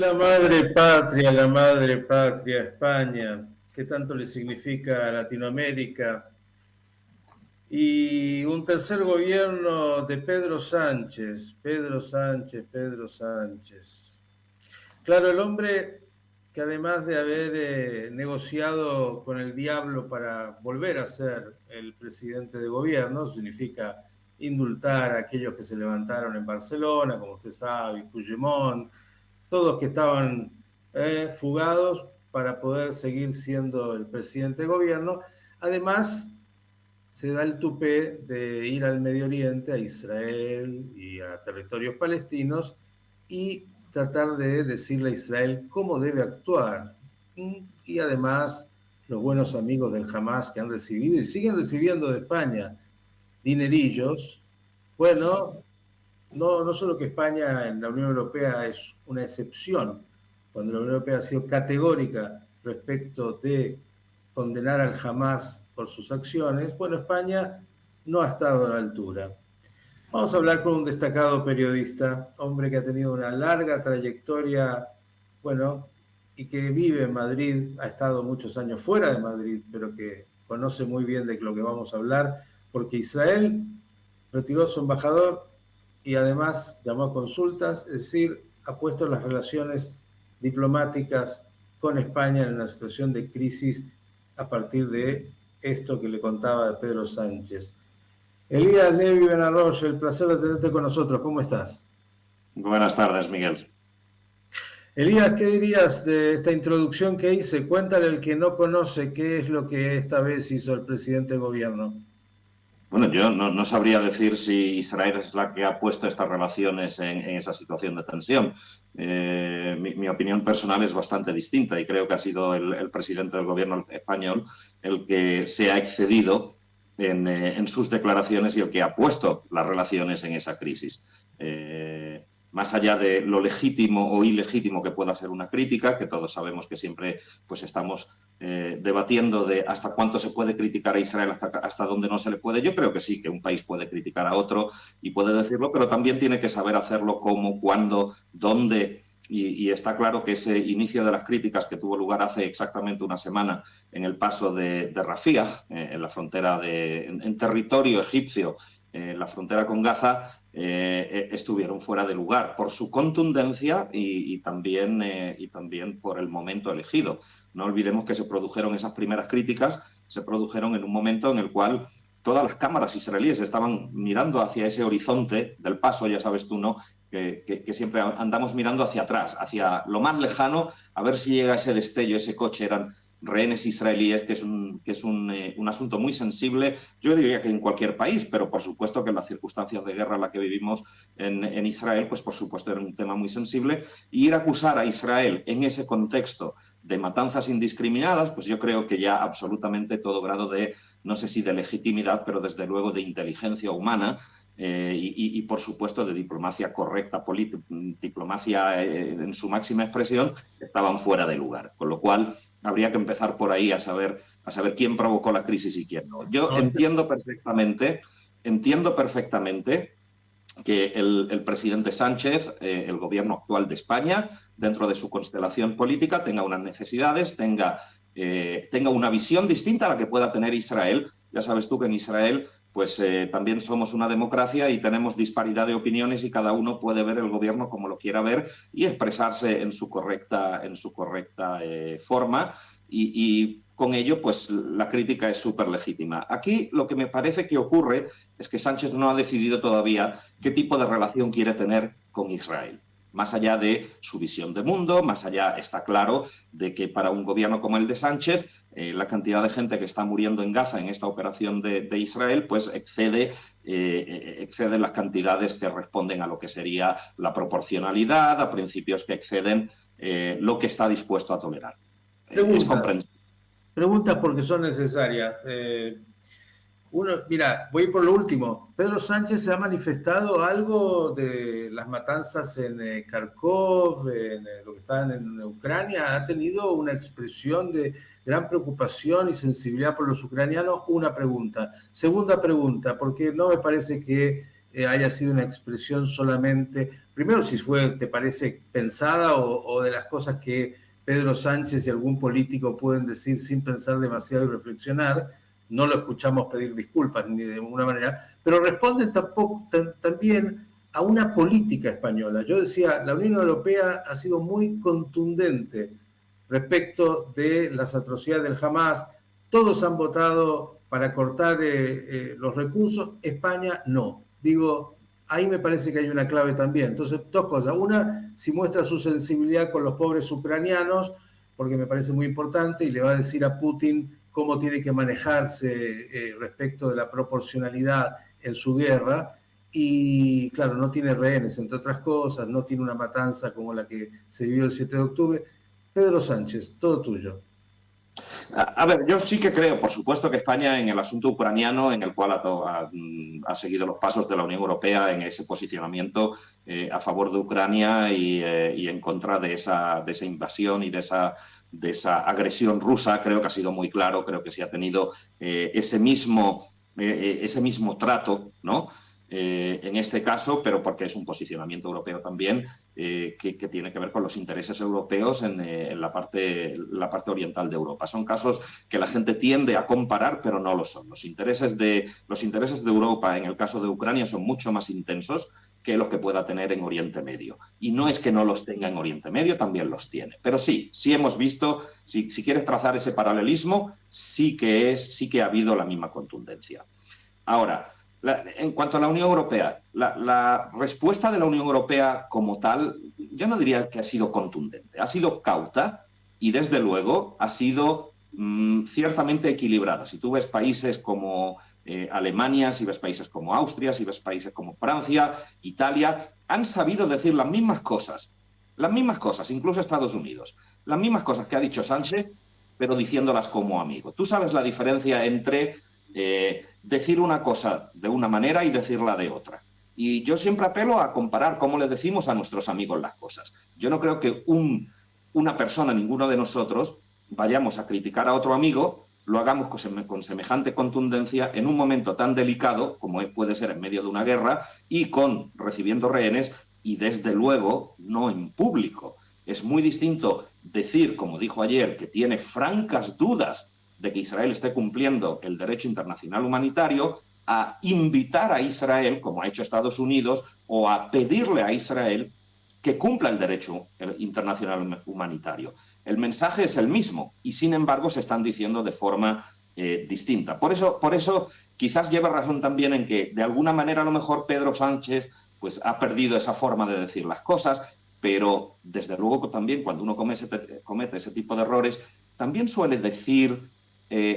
La madre patria, España, que tanto le significa a Latinoamérica, y un tercer gobierno de Pedro Sánchez. Claro, el hombre que además de haber negociado con el diablo para volver a ser el presidente de gobierno, significa indultar a aquellos que se levantaron en Barcelona, como usted sabe, Puigdemont, todos que estaban fugados para poder seguir siendo el presidente de gobierno. Además, se da el tupé de ir al Medio Oriente, a Israel y a territorios palestinos y tratar de decirle a Israel cómo debe actuar. Y además, los buenos amigos del Hamas que han recibido y siguen recibiendo de España dinerillos, bueno, no solo que España en la Unión Europea es una excepción, cuando la Unión Europea ha sido categórica respecto de condenar al Hamas por sus acciones, bueno, España no ha estado a la altura. Vamos a hablar con un destacado periodista, hombre que ha tenido una larga trayectoria, bueno, y que vive en Madrid, ha estado muchos años fuera de Madrid, pero que conoce muy bien de lo que vamos a hablar, porque Israel retiró a su embajador y además llamó a consultas, es decir, ha puesto las relaciones diplomáticas con España en una situación de crisis a partir de esto que le contaba de Pedro Sánchez. Elías Levi Benarroyo, el placer de tenerte con nosotros. ¿Cómo estás? Buenas tardes, Miguel. Elías, ¿qué dirías de esta introducción que hice? Cuéntale al que no conoce qué es lo que esta vez hizo el presidente de gobierno. Bueno, yo no sabría decir si Israel es la que ha puesto estas relaciones en esa situación de tensión. Mi opinión personal es bastante distinta y creo que ha sido el presidente del gobierno español el que se ha excedido en sus declaraciones y el que ha puesto las relaciones en esa crisis. Más allá de lo legítimo o ilegítimo que pueda ser una crítica, que todos sabemos que siempre pues, estamos debatiendo de hasta cuánto se puede criticar a Israel, hasta dónde no se le puede. Yo creo que sí, que un país puede criticar a otro y puede decirlo, pero también tiene que saber hacerlo cómo, cuándo, dónde. Y está claro que ese inicio de las críticas que tuvo lugar hace exactamente una semana en el paso de Rafah, en la frontera en territorio egipcio, en la frontera con Gaza, estuvieron fuera de lugar por su contundencia y también por el momento elegido. No olvidemos que se produjeron esas primeras críticas, se produjeron en un momento en el cual todas las cámaras israelíes estaban mirando hacia ese horizonte del paso, ya sabes tú, ¿no? Que siempre andamos mirando hacia atrás, hacia lo más lejano, a ver si llega ese destello, ese coche. Eran rehenes israelíes, que es un asunto muy sensible, yo diría que en cualquier país, pero por supuesto que en las circunstancias de guerra en la que vivimos en Israel, pues por supuesto era un tema muy sensible, y ir a acusar a Israel en ese contexto de matanzas indiscriminadas, pues yo creo que ya absolutamente todo grado de, no sé si de legitimidad, pero desde luego de inteligencia humana, y por supuesto de diplomacia correcta, diplomacia en su máxima expresión, estaban fuera de lugar. Con lo cual habría que empezar por ahí a saber quién provocó la crisis y quién no. Yo entiendo perfectamente que el presidente Sánchez, el gobierno actual de España, dentro de su constelación política, tenga unas necesidades, tenga una visión distinta a la que pueda tener Israel. Ya sabes tú que en Israel pues también somos una democracia y tenemos disparidad de opiniones y cada uno puede ver el gobierno como lo quiera ver y expresarse en su correcta forma y con ello pues la crítica es súper legítima. Aquí lo que me parece que ocurre es que Sánchez no ha decidido todavía qué tipo de relación quiere tener con Israel. Más allá de su visión de mundo, más allá está claro de que para un gobierno como el de Sánchez, la cantidad de gente que está muriendo en Gaza en esta operación de Israel, pues excede las cantidades que responden a lo que sería la proporcionalidad, a principios que exceden lo que está dispuesto a tolerar. Es comprensible. Preguntas porque son necesarias. Mira, voy por lo último. Pedro Sánchez se ha manifestado algo de las matanzas en Kharkov, en lo que está en Ucrania. Ha tenido una expresión de gran preocupación y sensibilidad por los ucranianos. Una pregunta. Segunda pregunta, porque no me parece que haya sido una expresión solamente, primero si fue, te parece, pensada o de las cosas que Pedro Sánchez y algún político pueden decir sin pensar demasiado y reflexionar. No lo escuchamos pedir disculpas ni de ninguna manera, pero responden también a una política española. Yo decía, la Unión Europea ha sido muy contundente respecto de las atrocidades del Hamas. Todos han votado para cortar los recursos, España no. Digo, ahí me parece que hay una clave también. Entonces, dos cosas. Una, si muestra su sensibilidad con los pobres ucranianos, porque me parece muy importante, y le va a decir a Putin cómo tiene que manejarse respecto de la proporcionalidad en su guerra. Y claro, no tiene rehenes, entre otras cosas, no tiene una matanza como la que se vivió el 7 de octubre. Pedro Sánchez, todo tuyo. A ver, yo sí que creo, por supuesto, que España en el asunto ucraniano, en el cual ha seguido los pasos de la Unión Europea en ese posicionamiento a favor de Ucrania y en contra de esa invasión y de esa agresión rusa, creo que ha sido muy claro, creo que sí ha tenido ese mismo trato, ¿no? En este caso, pero porque es un posicionamiento europeo también que tiene que ver con los intereses europeos en la parte oriental de Europa. Son casos que la gente tiende a comparar, pero no lo son. Los intereses de Europa en el caso de Ucrania son mucho más intensos que los que pueda tener en Oriente Medio. Y no es que no los tenga en Oriente Medio, también los tiene. Pero sí hemos visto, si quieres trazar ese paralelismo, sí que ha habido la misma contundencia. Ahora, en cuanto a la Unión Europea, la respuesta de la Unión Europea como tal, yo no diría que ha sido contundente, ha sido cauta y desde luego ha sido ciertamente equilibrada. Si tú ves países como Alemania, si ves países como Austria, si ves países como Francia, Italia, han sabido decir las mismas cosas, incluso Estados Unidos, las mismas cosas que ha dicho Sánchez, pero diciéndolas como amigo. Tú sabes la diferencia entre decir una cosa de una manera y decirla de otra. Y yo siempre apelo a comparar cómo le decimos a nuestros amigos las cosas. Yo no creo que una persona, ninguno de nosotros, vayamos a criticar a otro amigo, lo hagamos con semejante contundencia en un momento tan delicado como puede ser en medio de una guerra y recibiendo rehenes y desde luego no en público. Es muy distinto decir, como dijo ayer, que tiene francas dudas de que Israel esté cumpliendo el derecho internacional humanitario, a invitar a Israel, como ha hecho Estados Unidos, o a pedirle a Israel que cumpla el derecho internacional humanitario. El mensaje es el mismo y, sin embargo, se están diciendo de forma distinta. Por eso, quizás lleva razón también en que, de alguna manera, a lo mejor Pedro Sánchez pues, ha perdido esa forma de decir las cosas, pero, desde luego, también cuando uno comete ese tipo de errores, también suele decir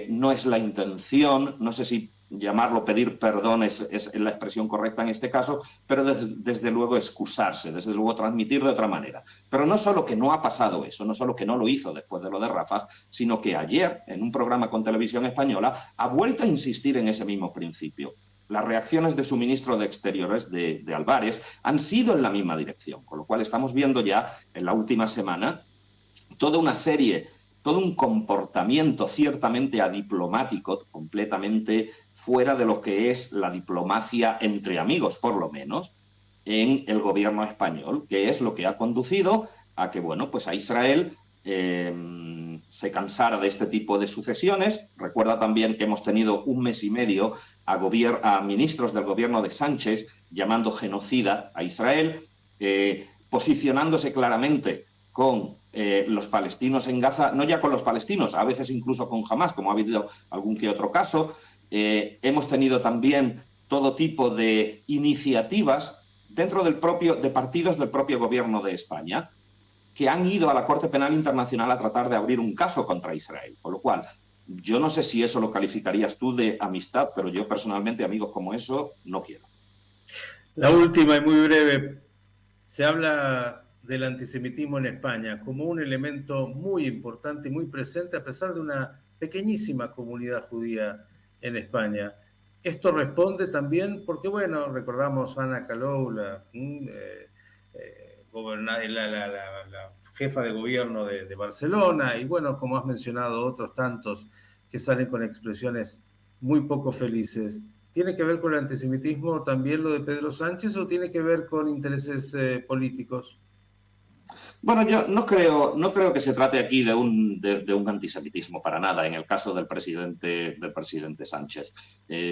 no es la intención, no sé si llamarlo pedir perdón es la expresión correcta en este caso, pero desde luego excusarse, desde luego transmitir de otra manera. Pero no solo que no ha pasado eso, no solo que no lo hizo después de lo de Rafah, sino que ayer, en un programa con Televisión Española, ha vuelto a insistir en ese mismo principio. Las reacciones de su ministro de Exteriores, de Álvarez, han sido en la misma dirección, con lo cual estamos viendo ya en la última semana toda una serie, todo un comportamiento ciertamente adiplomático, completamente fuera de lo que es la diplomacia entre amigos, por lo menos, en el gobierno español, que es lo que ha conducido a que, bueno, pues a Israel se cansara de este tipo de sucesiones. Recuerda también que hemos tenido 1 mes y medio a ministros del gobierno de Sánchez llamando genocida a Israel, posicionándose claramente con los palestinos en Gaza, no ya con los palestinos, a veces incluso con Hamas, como ha habido algún que otro caso. Hemos tenido también todo tipo de iniciativas dentro de partidos del propio gobierno de España que han ido a la Corte Penal Internacional a tratar de abrir un caso contra Israel. Con lo cual, yo no sé si eso lo calificarías tú de amistad, pero yo personalmente amigos como eso no quiero. La última y muy breve. Se habla del antisemitismo en España como un elemento muy importante y muy presente a pesar de una pequeñísima comunidad judía en España. Esto responde también porque, bueno, recordamos a Ana Colau, la jefa de gobierno de Barcelona, y bueno, como has mencionado, otros tantos que salen con expresiones muy poco felices. ¿Tiene que ver con el antisemitismo también lo de Pedro Sánchez o tiene que ver con intereses políticos? Bueno, yo no creo que se trate aquí de un antisemitismo para nada, en el caso del presidente Sánchez.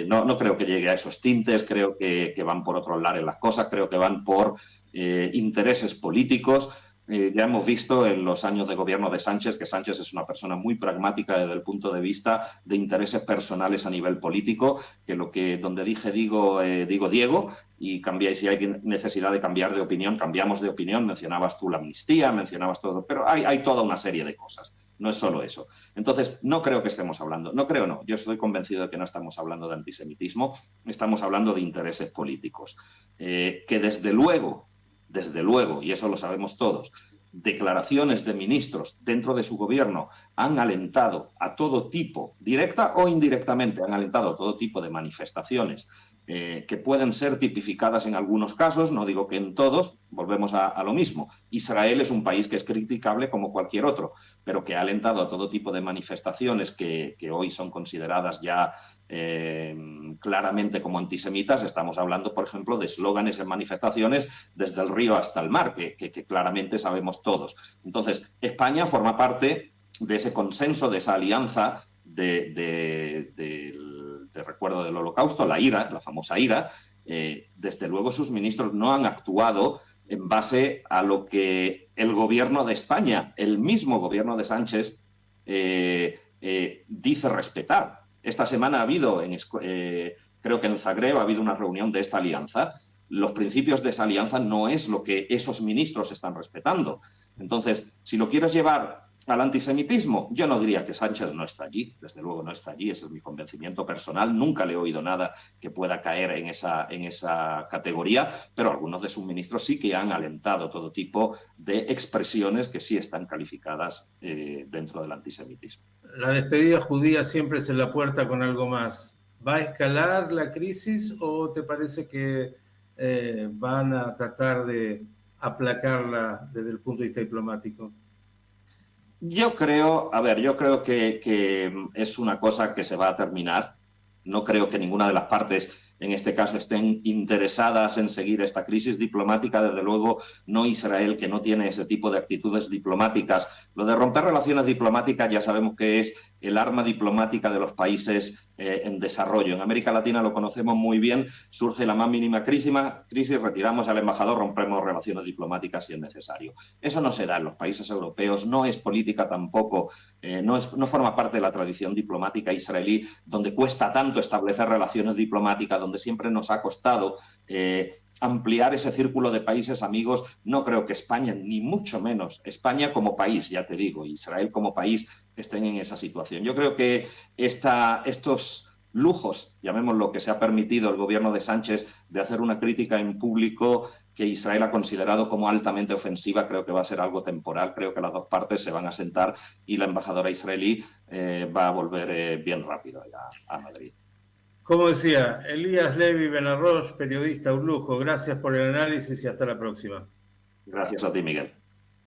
No creo que llegue a esos tintes, creo que van por otros lares las cosas, creo que van por intereses políticos. Ya hemos visto en los años de gobierno de Sánchez que Sánchez es una persona muy pragmática desde el punto de vista de intereses personales a nivel político, que donde digo Diego, y cambiáis, si hay necesidad de cambiar de opinión, cambiamos de opinión. Mencionabas tú la amnistía, mencionabas todo, pero hay toda una serie de cosas, no es solo eso. Entonces, no creo que estemos hablando, yo estoy convencido de que no estamos hablando de antisemitismo, estamos hablando de intereses políticos, que desde luego, y eso lo sabemos todos, declaraciones de ministros dentro de su gobierno han alentado a todo tipo, directa o indirectamente, han alentado a todo tipo de manifestaciones que pueden ser tipificadas en algunos casos, no digo que en todos, volvemos a lo mismo. Israel es un país que es criticable como cualquier otro, pero que ha alentado a todo tipo de manifestaciones que hoy son consideradas ya claramente como antisemitas. Estamos hablando, por ejemplo, de eslóganes en manifestaciones desde el río hasta el mar, que claramente sabemos todos. Entonces, España forma parte de ese consenso, de esa alianza de recuerdo del Holocausto, la IRA, la famosa IRA. Desde luego sus ministros no han actuado en base a lo que el gobierno de España, el mismo gobierno de Sánchez, dice respetar. Esta semana ha habido, creo que en Zagreb ha habido una reunión de esta alianza. Los principios de esa alianza no es lo que esos ministros están respetando. Entonces, si lo quieres llevar al antisemitismo, yo no diría que Sánchez no está allí, desde luego no está allí, ese es mi convencimiento personal, nunca le he oído nada que pueda caer en esa categoría, pero algunos de sus ministros sí que han alentado todo tipo de expresiones que sí están calificadas dentro del antisemitismo. La despedida judía siempre es en la puerta con algo más. ¿Va a escalar la crisis o te parece que van a tratar de aplacarla desde el punto de vista diplomático? Yo creo que es una cosa que se va a terminar. No creo que ninguna de las partes, en este caso, estén interesadas en seguir esta crisis diplomática. Desde luego, no Israel, que no tiene ese tipo de actitudes diplomáticas. Lo de romper relaciones diplomáticas ya sabemos que es el arma diplomática de los países en desarrollo. En América Latina lo conocemos muy bien. Surge la más mínima crisis, retiramos al embajador, rompemos relaciones diplomáticas si es necesario. Eso no se da en los países europeos, no es política tampoco, no forma parte de la tradición diplomática israelí, donde cuesta tanto establecer relaciones diplomáticas, donde siempre nos ha costado ampliar ese círculo de países amigos. No creo que España, ni mucho menos España como país, ya te digo, Israel como país, estén en esa situación. Yo creo que estos lujos, llamémoslo, que se ha permitido el gobierno de Sánchez de hacer una crítica en público que Israel ha considerado como altamente ofensiva, creo que va a ser algo temporal. Creo que las dos partes se van a sentar y la embajadora israelí va a volver bien rápido a Madrid. Como decía, Elías Levi Benarroch, periodista, un lujo. Gracias por el análisis y hasta la próxima. Gracias a ti, Miguel.